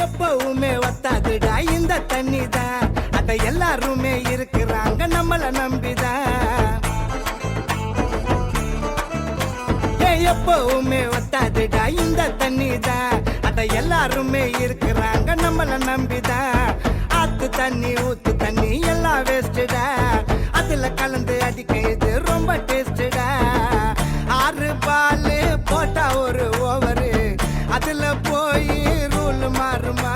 எப்பவுமே வத்தாதுடா இந்த தண்ணி தான். அட எல்லாருமே இருக்கிறாங்க நம்மள நம்பிதான். எப்பவுமே வத்தாதுடா இந்த தண்ணி தான். அட எல்லாருமே இருக்கிறாங்க நம்மள நம்பிதான். ஆத்து தண்ணி ஊத்து தண்ணி எல்லாம் வேஸ்டுடா. அதுல கலந்து அடிக்க இது ரொம்ப டேஸ்டுடா. 6 பால் போட்டா ஒரு ஓவரு, அதுல போய் ரூல் மாறுமா?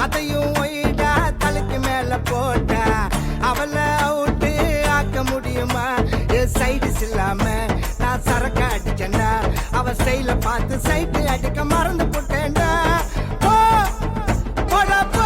அதையும் ஒய்டா தலைக்கு மேல போட்டா அவளை அவுட்டு ஆக்க முடியுமா? சைடுஸ் இல்லாம நான் சரக்கு அடிச்சேன்டா. அவ ஸ்டைல பார்த்து சைட்டு அடிக்க மறந்து போட்டேன்டா. போ போடா போ.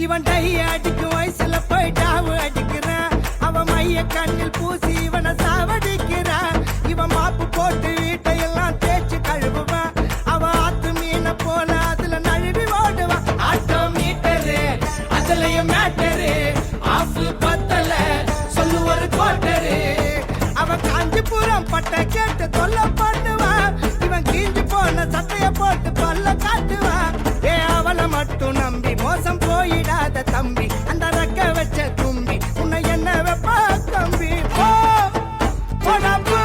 இவன் டை அடிக்கும் வயசுல போய் டாவு அடிக்கிறான். அவன் மைய கண்ணில் பூசி இவனை சாவடிக்கிறான். இவன் மாப்பு போட்டு வீட்டையெல்லாம் தேய்ச்சி கழுவுவான். அவன் ஆத்து மீனை போல அதுல நழுவி ஓடுவான். ஆட்டோ மீட்டரு அதுலயும் மேட்டரு, ஆஃப் பத்தல சொல்லு ஒரு கோட்டரு. அவன் காஞ்சிபுரம் பட்டை கேட்டு தொல்லை பண்ணுவான். இவன் கீஞ்சு போன சட்டைய போட்டு கொல்ல காட்டுவான். அவளை மட்டும் நம்பி மோசம் போயிடாத தம்பி, அந்த ரக்க வச்ச தும்பி உன்னை என்ன வெப்பா தம்பி. போ போடா போ.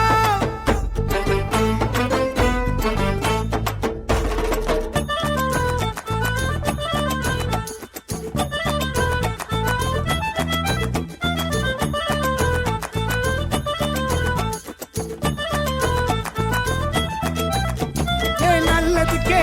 நல்லதுக்கே